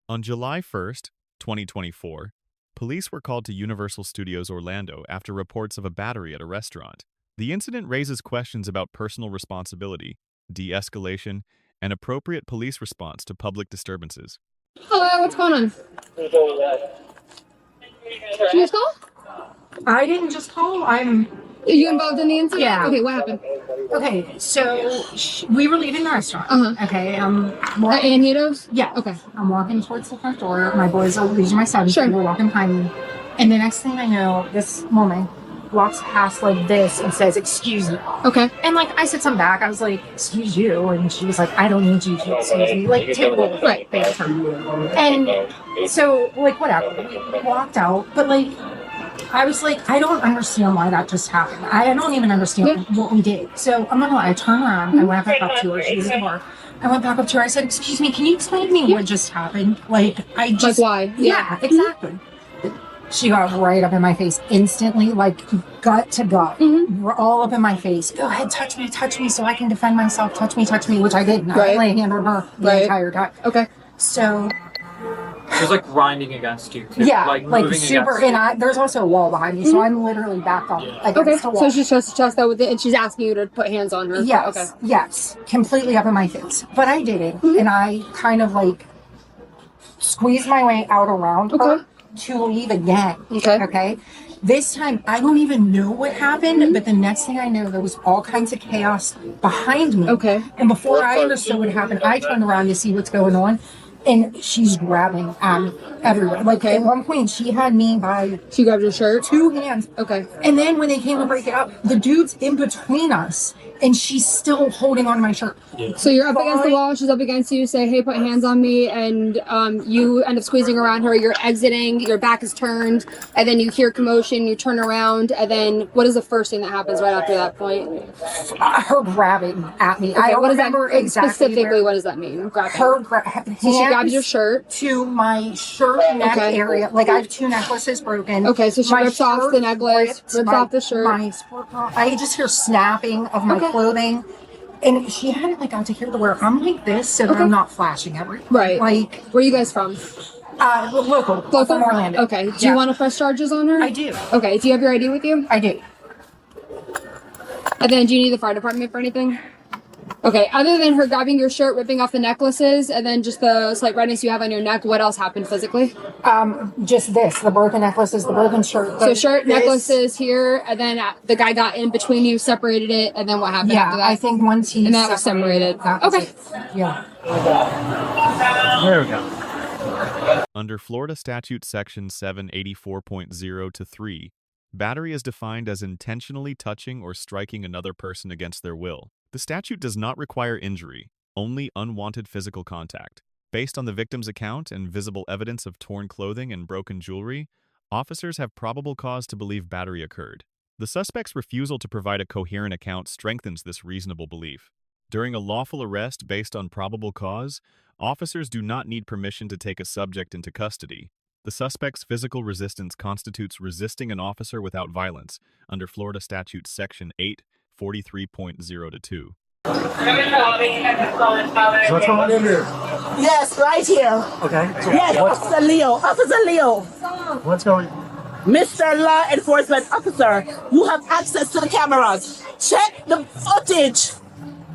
On July 1st, 2024, police were called to Universal Studios Orlando after reports of a battery at a restaurant. The incident raises questions about personal responsibility, de-escalation, and appropriate police response to public disturbances. Hello, what's going on? Did you just call? I didn't just call. Are you involved in the incident? Yeah. Okay, what happened? Okay, so we were leaving the restaurant. Okay, At Anito's? Yeah. Okay. I'm walking towards the front door. My boys are these are my sons. Sure. We're walking behind me, and the next thing I know, this woman walks past like this and says, "Excuse me." Okay. And like I said something back. I was like, "Excuse you," and she was like, "I don't need you to excuse me." Like typical Right. term. And so like whatever. We walked out, but like. I was like, I don't understand why that just happened. I don't even understand what we did. So I'm not gonna lie, I turned around, I went back up to her, she was at the bar. I went back up to her, I said, "Excuse me, can you explain to me what just happened?" Like, I just... Like why? Yeah, exactly. She got right up in my face instantly, like gut to gut. We're all up in my face. "Go ahead, touch me so I can defend myself. Touch me," which I didn't. I lay a hand on her the entire time. Okay. So... It was like grinding against you. Too. Yeah, like super. against And there's also a wall behind me, so I'm literally back on against the wall. So she's supposed to trust that with it, and she's asking you to put hands on her. Yes, Okay. yes, completely up in my face. But I did it, and I kind of like squeezed my way out around her to leave again. Okay. This time, I don't even know what happened, but the next thing I know, there was all kinds of chaos behind me. Okay. And before I understood what happened, I turned around to see what's going on. And she's grabbing everywhere. Like at one point, she had me by... She grabbed your shirt? 2 hands. Okay. And then when they came to break it up, the dude's in between us, and she's still holding on to my shirt. So you're up against the wall, she's up against you, say, "Hey, put hands on me," and you end up squeezing around her, you're exiting, your back is turned, and then you hear commotion, you turn around, and then what is the first thing that happens right after that point? Her grabbing at me. I don't remember exactly specifically what does that mean? Grabbing. Her So she grabs your shirt. To my shirt neck area. Like I have 2 necklaces broken. Okay, so she rips off the necklace, rips off the shirt. My sport bra. I just hear snapping of my clothing. And she hadn't like got to here to where I'm like this, so that I'm not flashing everywhere. Right. Like, where are you guys from? Local. From Orlando. Okay. Do you want to press charges on her? I do. Okay. Do you have your ID with you? I do. And then do you need the fire department for anything? Okay. Other than her grabbing your shirt, ripping off the necklaces, and then just the slight redness you have on your neck, what else happened physically? Just this: the broken necklaces, the broken shirt. So shirt, necklaces here, and then the guy got in between you, separated it, and then what happened after that? I think once he and that was separated. Okay. Yeah. There we go. Under Florida Statute Section 784.0-3, battery is defined as intentionally touching or striking another person against their will. The statute does not require injury, only unwanted physical contact. Based on the victim's account and visible evidence of torn clothing and broken jewelry, officers have probable cause to believe battery occurred. The suspect's refusal to provide a coherent account strengthens this reasonable belief. During a lawful arrest based on probable cause, officers do not need permission to take a subject into custody. The suspect's physical resistance constitutes resisting an officer without violence under Florida Statute Section 843.0-2. What's going on here? Yes, right here. Okay. So Yes, Officer Leo. Officer Leo. what's going Mr. Law Enforcement Officer, you have access to the cameras. Check the footage.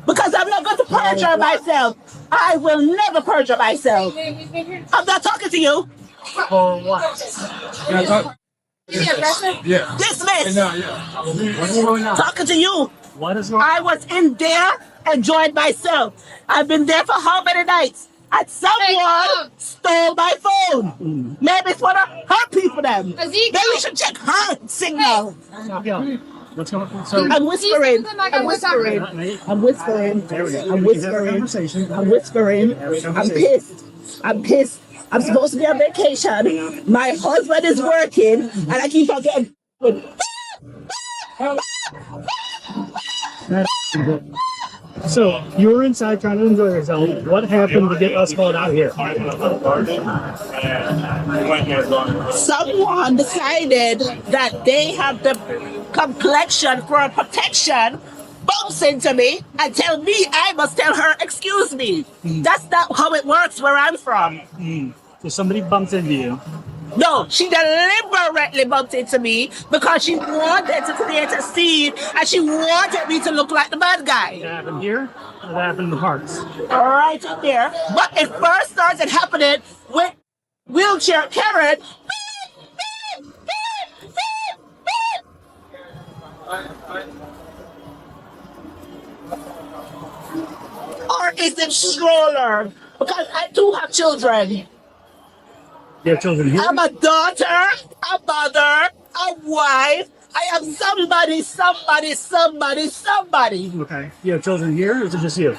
Because I'm not going to perjure myself. I will never perjure myself. I'm not talking to you. For what? Yeah. Dismiss. What's going on? Talking to you. What is going on? I was in there, enjoyed myself. I've been there for how many nights? And someone stole my phone. Maybe it's for the hurt people then. Maybe we should check her signal. What's going on? So, I'm whispering. I'm whispering. I'm whispering. I'm whispering. I'm whispering. I'm pissed. I'm pissed. I'm supposed to be on vacation. My husband is working, and I keep on getting. So you were inside trying to enjoy yourself. What happened to get us called out here? Someone decided that they have the complexion for protection, bumps into me and tell me I must tell her, excuse me. That's not how it works where I'm from. So somebody bumps into you. No, she deliberately bumped into me because she wanted to create a scene and she wanted me to look like the bad guy. That happened here, or that happened in the parks? Right in there. But it first started happening with wheelchair Karen. Or is it stroller? Because I do have children. You have children here? I'm a daughter, a mother, a wife. I am somebody. Okay. You have children here, or is it just you?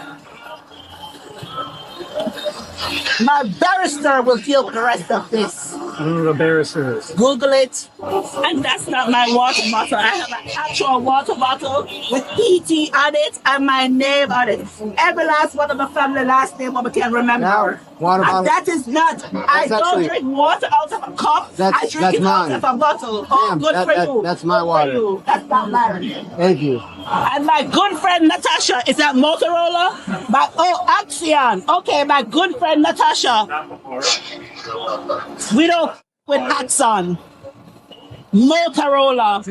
My barrister will deal with the rest of this. I don't know what a barrister is. Google it. And that's not my water bottle. I have an actual water bottle with ET on it and my name on it. Every last one of my family last name I can remember. Now, water bottle. And that is not. I don't actually- drink water out of a cup. I That's drink it mine. out of a bottle. Oh, Ma'am, good for you. that's my Good for water. you. That's not mine. Thank you. And my good friend Natasha, is that Motorola? Axion. Okay, my good friend Natasha. We don't with Axon. Motorola.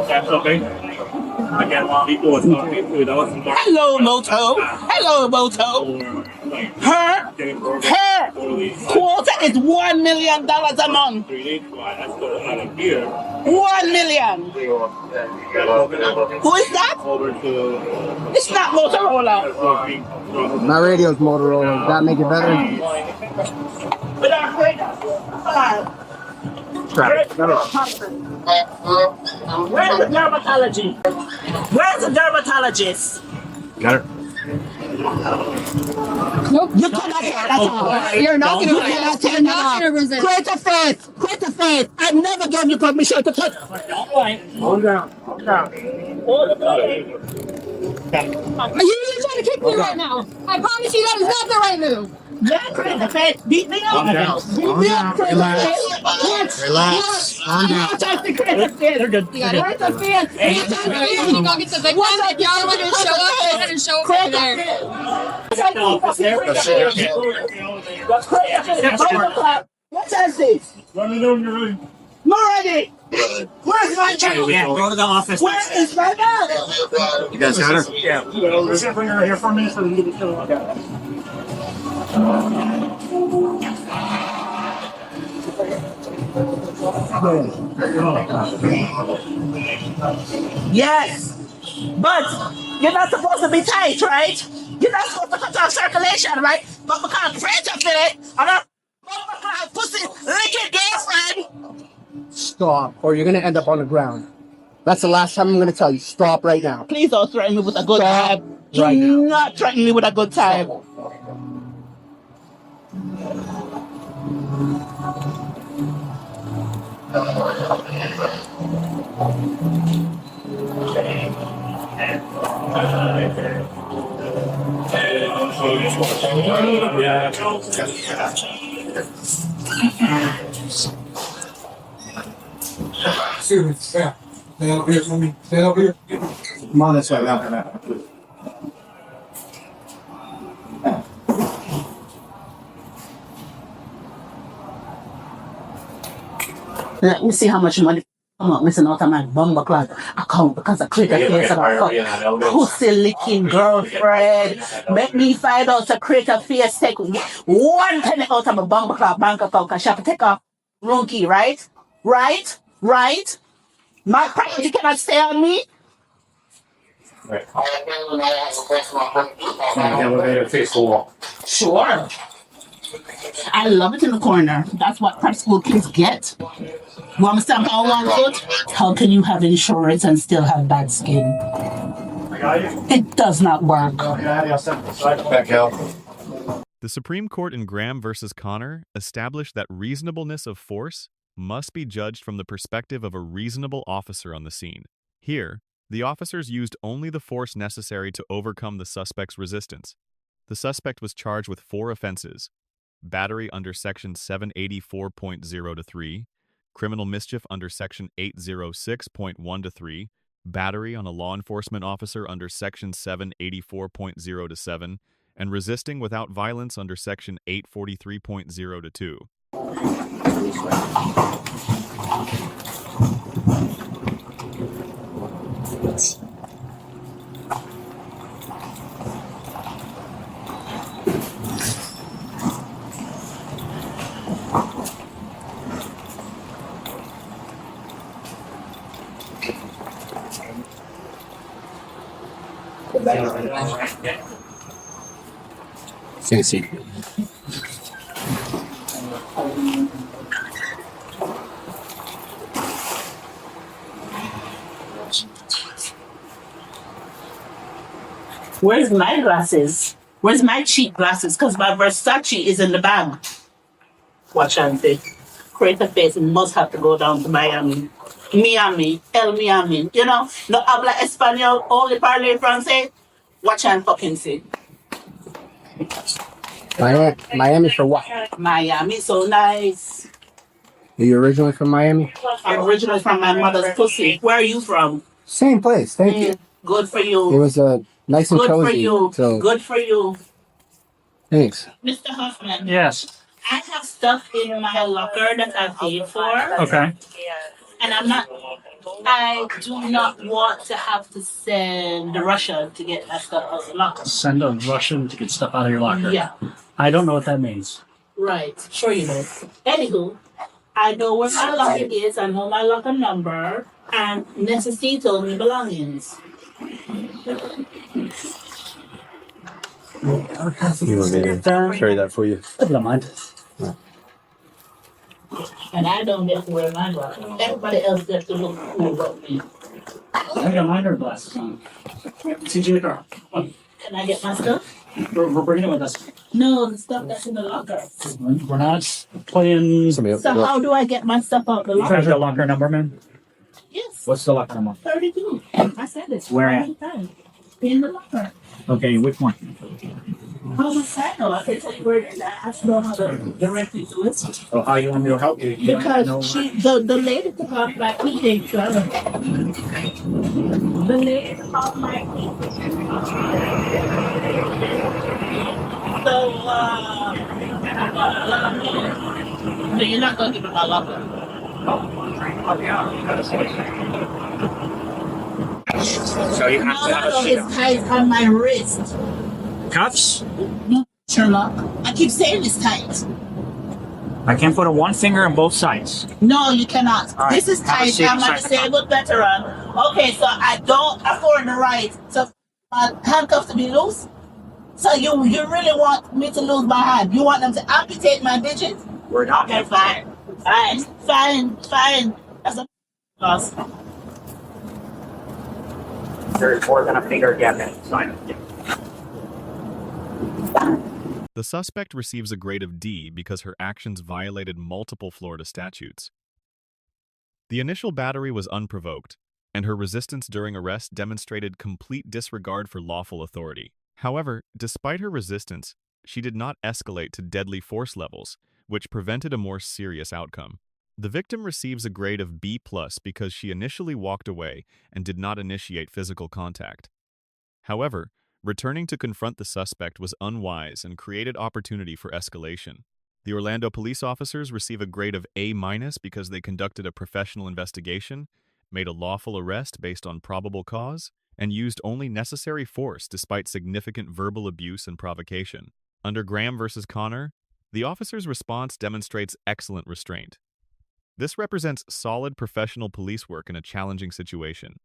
That's okay. I get people Hello, Moto. Hello, Moto. Her quota is $1 million a month. 1 million. Who is that? It's not Motorola. My radio's Motorola. Does that make it better? Where's the dermatology? Where's the dermatologist? Got it. Nope. You cannot take that off. You're not You gonna cannot resist. take You're that not gonna off. resist. Create a faith. Create a faith. I never gave you permission to touch. Calm down. You're trying to kick me right now. I promise you that is not the right move. Yeah, create a faith. Beat me up. Beat me up. Create a faith. Relax. Calm down. Touch the create a faith. They're good. You got it. Create a faith. You go get the victim. If y'all want to show up, go ahead and show up over there. What is this? Let me know when you're ready. Morady! Where's my check? Yeah, go to the office. Where is my bag? You guys got her? Yeah. Well, we're going to bring her here for a minute so we can get the killer. Okay. Yes, but you're not supposed to be tight, right? You're not supposed to cut off circulation, right? But because French feel it, I'm not pussy licking girlfriend. Stop, or you're gonna end up on the ground. That's the last time I'm gonna tell you. Stop right now. Please don't threaten me with a good Stop time. right Do now. not threaten me with a good time. Excuse me. Yeah. Stand up here for me. Stand up here. Come on this way. Now. Let me see how much money I'm not missing out on my bumper class account because I created a face of a pussy licking girlfriend. Make me find out to create a face, take 1 penny out of my bumper class bank account because she have to take off room key, right? Right? My property cannot stay on me. Right. Elevator face the wall. Sure. I love it in the corner. That's what prep school kids get. You want me to stamp on one foot? How can you have insurance and still have bad skin? It does not work. Back out. The Supreme Court in Graham versus Connor established that reasonableness of force must be judged from the perspective of a reasonable officer on the scene. Here, the officers used only the force necessary to overcome the suspect's resistance. The suspect was charged with 4 offenses: battery under Section 784.0-3, criminal mischief under Section 806.1-3, battery on a law enforcement officer under Section 784.0-7, and resisting without violence under Section 843.0-2. Fancy. Where's my glasses? Where's my cheap glasses? Because my Versace is in the bag. Watch and see. Create a face and must have to go down to Miami. El Miami. You know, no habla español, only parle francais. Watch and fucking see. Miami for what? Miami, so nice. Are you originally from Miami? I'm originally from my mother's pussy. Where are you from? Same place. Thank you. Good for It you. was nice and Good for cozy. you. So Good for you. thanks. Mr. Huffman, Yes. I have stuff in my locker that I paid for. Okay. And I do not want to have to send Russia to get that stuff out of the locker. Send a Russian to get stuff out of your locker. Yeah, I don't know what that means. right. Sure you know. Anywho, I know where my locker is. I know my locker number. And necesito mi belongings. You want me to carry that for you? I don't mind. And I don't get to wear my locker. Everybody else gets to look cool but me. I got my glasses on. CJ in the car. Come on. Can I get my stuff? We're bringing it with us. No, the stuff that's in the locker. We're not playing. Somebody else. So how do I get my stuff out the Treasure locker? locker number, man. Yes. What's the locker number? 32. I said it. Where at? 35. In the locker. Okay, which one? How much I know? I can tell you where it is. I have to know how to direct you to it. Oh, how you want me to help you? You don't know. Because the lady took off my eating club. The lady took off my eating. So, so you're not going to give me my locker. So you have to have a It's tight on my wrist. cuffs. No, Sherlock. I keep saying it's tight. I can't put a one finger on both sides. No, you cannot. All right, This is have a tight. seat I'm a beside the disabled veteran. Okay, so I don't afford the right to my handcuffs to be loose. So you really want me to lose my hand? You want them to amputate my digits? We're not. Okay, fine. That's a loss. There's more than a finger gap inside. The suspect receives a grade of D because her actions violated multiple Florida statutes. The initial battery was unprovoked, and her resistance during arrest demonstrated complete disregard for lawful authority. However, despite her resistance, she did not escalate to deadly force levels, which prevented a more serious outcome. The victim receives a grade of B+ because she initially walked away and did not initiate physical contact. However, returning to confront the suspect was unwise and created opportunity for escalation. The Orlando police officers receive a grade of A- because they conducted a professional investigation, made a lawful arrest based on probable cause, and used only necessary force despite significant verbal abuse and provocation. Under Graham versus Connor, the officer's response demonstrates excellent restraint. This represents solid professional police work in a challenging situation.